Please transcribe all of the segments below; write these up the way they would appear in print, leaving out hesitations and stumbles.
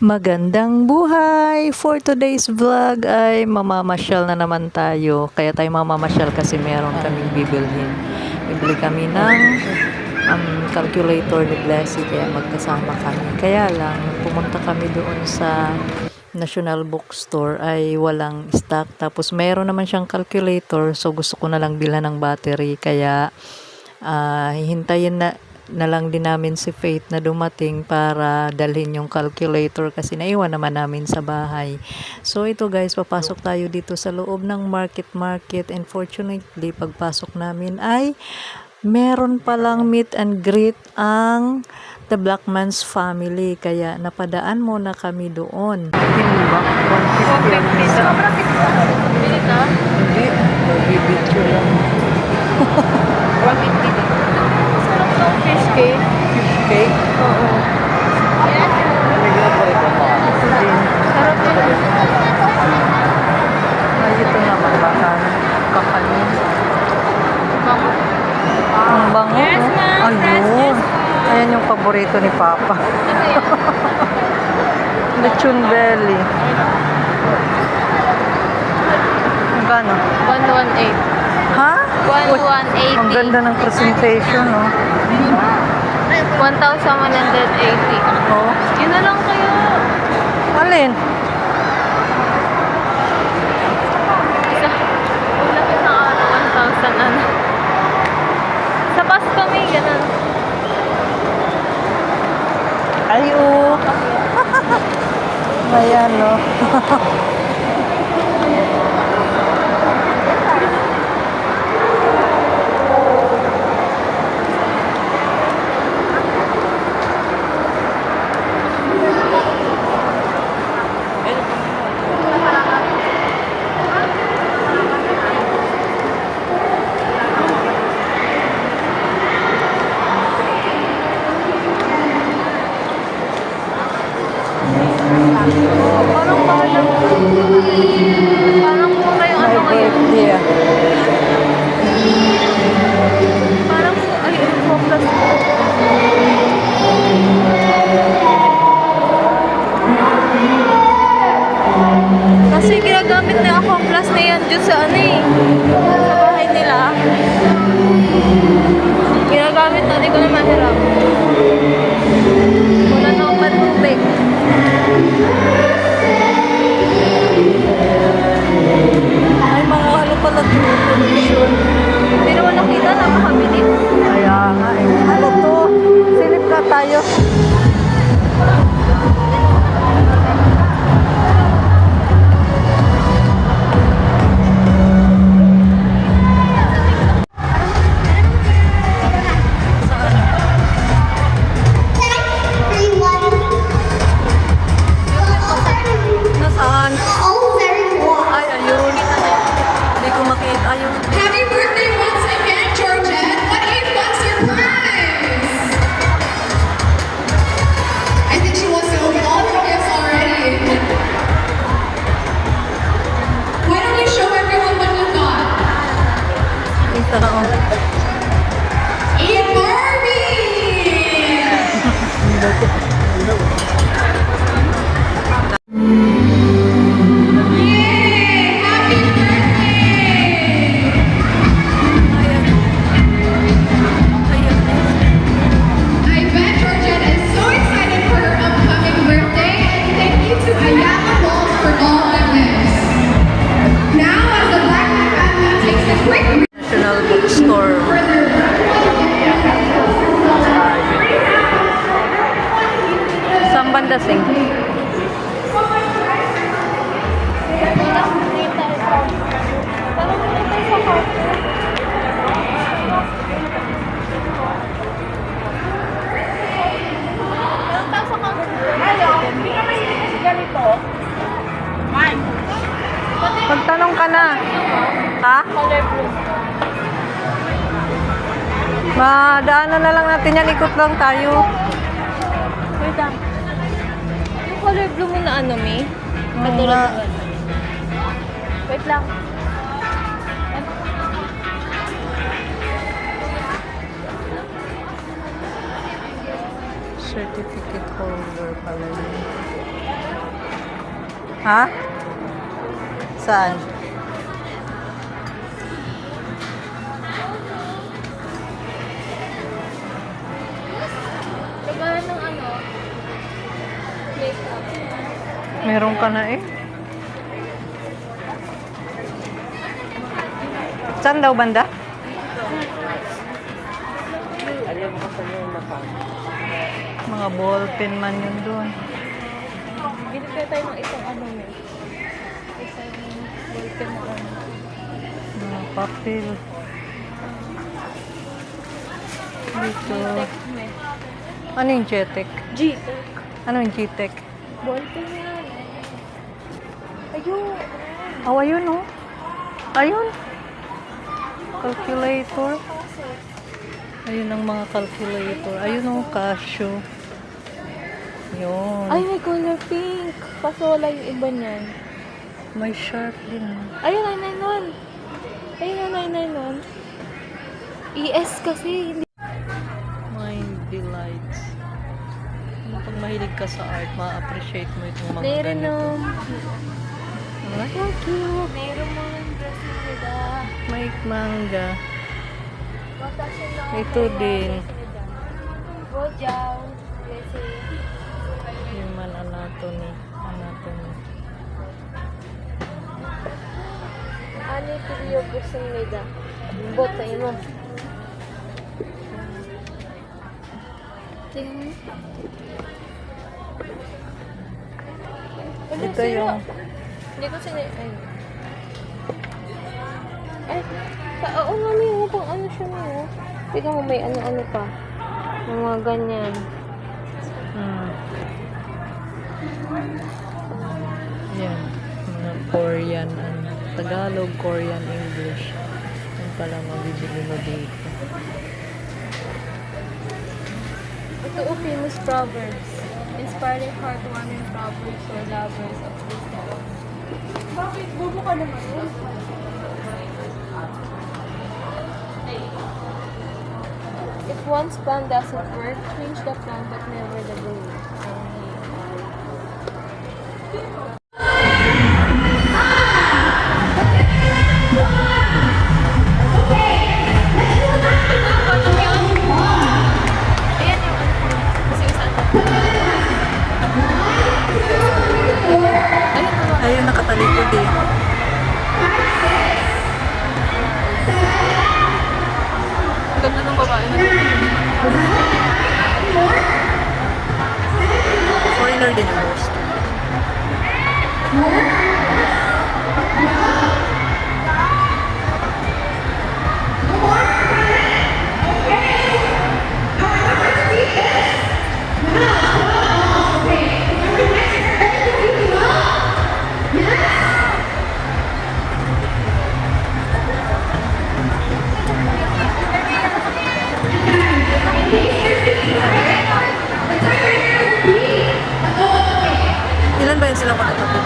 Magandang buhay! For today's vlog ay mamamasyal na naman tayo. Kaya tayo mamamasyal kasi meron kaming bibilhin. Bibili kami ng calculator ni Blessy kaya magkasama kami. Kaya lang, pumunta kami doon sa National Bookstore ay walang stock. Tapos meron naman siyang calculator so gusto ko na lang bilhan ng battery. Kaya hihintayin na lang din namin si Faith na dumating para dalhin yung calculator kasi naiwan naman namin sa bahay. So ito guys, papasok tayo dito sa loob ng market and fortunately pagpasok namin ay meron palang meet and greet ang The Blackman's family kaya napadaan muna kami doon. Timbak 150 Sobrang bili ka? Hindi, bibidyo lang. 150 din. Sarap ng fish cake. Fish cake? Oo. Yes. Sarap yun. Ay, ito naman baka kakanin. Bango. Ang bango. Yes, ma'am. Fresh Ayun. juice. Ayan yung paborito ni Papa. Ano yun? Lechon belly. Magkano? 118. Ha? 1,180. Ang ganda ng presentation, no? 1,180. Oh. Yun na lang kayo. Alin? Isa. Wala ko na araw. 1,000 ano. Sa bus kami, ganun. Ay, oh. Ayan, no? Parang mura yung ano My ngayon. birthday, ah. Parang, ay, focus. Kasi ginagamit na ako ang plus na yan dyan sa ano eh. Sa bahay nila. Ginagamit na, hindi ko na mahirap. Wala na akong tubig. Ay, mga ano pala television. Hindi naman nakita, napakabilis. Kaya nga, eh. Ano to? Silip na tayo. Nasaan? Ay, ayun. Hindi ko makita. Ayun. Happy birthday once again, Georgette. What a fun surprise! I think she wants to open all the gifts already. Why don't you show everyone what you got? Ito na, oh. A Barbie! Yay! Happy birthday! I bet Georgette is so excited for her upcoming birthday, and thank you to Ayala Malls for all of this. Now, as the Blackman family takes a quick National Bookstore. further Saan banda, Sing? Magtanong ka na. Ha? Color blue. Madaanan na lang natin yan. Ikot lang tayo. Wait lang. Yung color blue mo na ano, May? Katulad ng wait lang. Certificate holder pala yun. Ha? Saan? Nagahan ng ano? Makeup. Meron ka na eh. Saan daw banda? Mga ballpen man yun doon. Binigyan tayo ng isang ano mo. Isang ballpen na ano. Mga papel. Dito. Text me. Ano yung Jetek? G-Tech. Ano yung Gtek? Ballpen yan. Ayun. Oh, ayun oh. Ayun. Calculator. Ayun ang mga calculator. Ayun oh, Casio. Yun. Ay, may color pink. Kaso wala yung iba niyan. May sharp din. Ayun, 991. Ayun, 991. ES kasi. Hindi. Mind delights. Pag mahilig ka sa art, ma-appreciate mo itong mga Meron ganito. nung... Ah, so cute. Meron mo yung dress nila. May manga. Matasya na. Ito din. Gojaw. Kasi... Human anatomy. Anatomy. Ano yung gusto nila? Bot na imo. Tingnan mo. Wala, Ito sino? yung... Hindi ko ay, oo nga may pang ano siya mo. Tingnan mo may ano-ano pa. Mga ganyan. Yan. Mga Korean. Tagalog, Korean, English. Yan pala mabibili mo dito. Ito o famous proverbs. Inspiring heartwarming proverbs for lovers of wisdom. Bakit? Bobo ka naman. If one's plan doesn't work, change the plan but never the goal. Ayun, nakatalikod eh. Ganda ng babae na. Foreigner din yung host. Ilan ba yun sila magkakapit?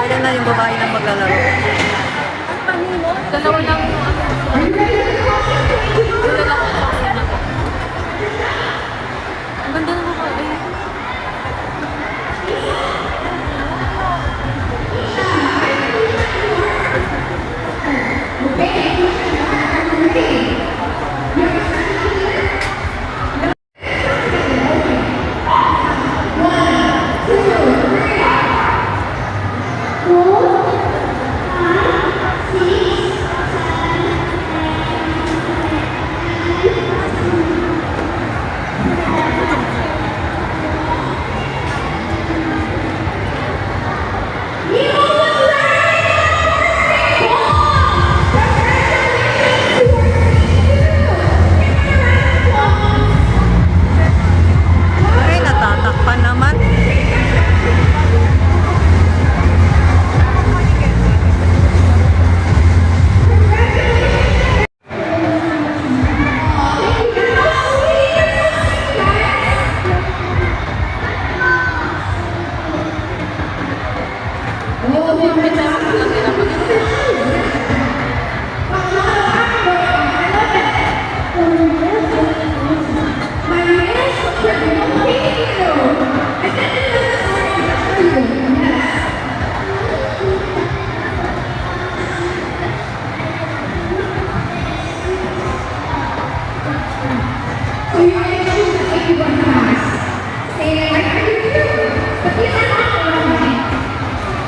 Ayan na yung babae na maglalaro. Dalawa lang yung ano. Dalawa lang yung ang ganda ng babae.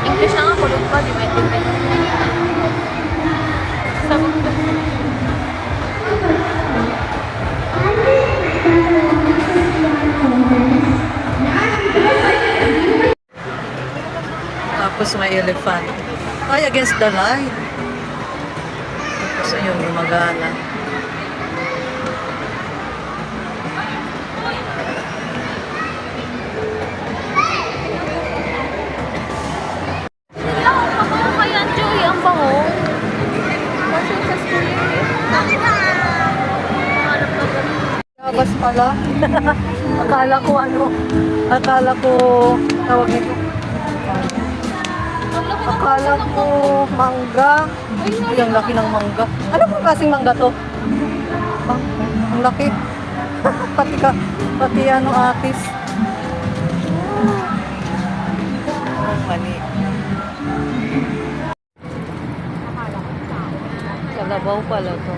English na nga, kulog pa, di ba? Sabi ko ba? Tapos may elephant. Ay, against the light. Tapos ayun, gumagana. Kaya, Joey, ang bango. Kasi sa school yun. Labas pala. Akala ko, tawag nito. Akala ko mangga. Ay, ang laki ng mangga. Ano pong klaseng mangga to? Ang laki. pati ano atis. Ang mani. Kalabaw pala to.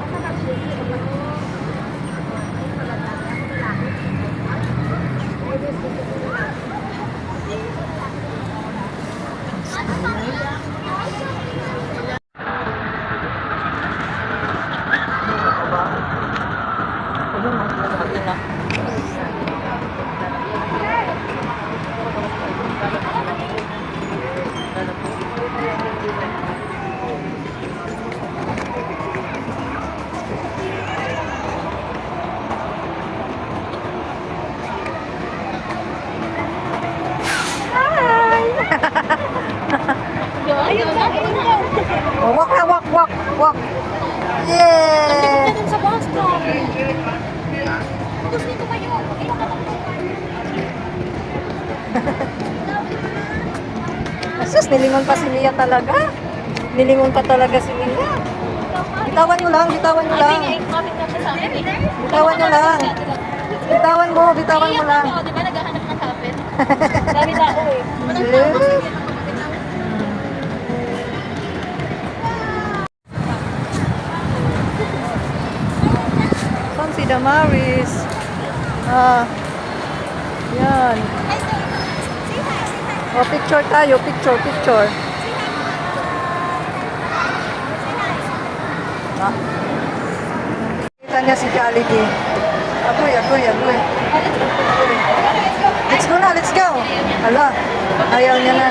Oh, walk na, walk. Yeah! Dun sa bus stop. Gusto nito kayo. Asus, nilingon pa si Mia talaga. Nilingon pa talaga si Mia. Bitawan nyo lang. Kapit nga sa akin eh. Bitawan nyo lang. Bitawan mo lang. Ako, di ba naghahanap ng kapit? Dami tao eh. Yeah. Saan si Damaris? Yan. Oh, picture tayo. Picture. Kita niya si Jollibee. Agoy. Let's go. Hala, ayaw niya na.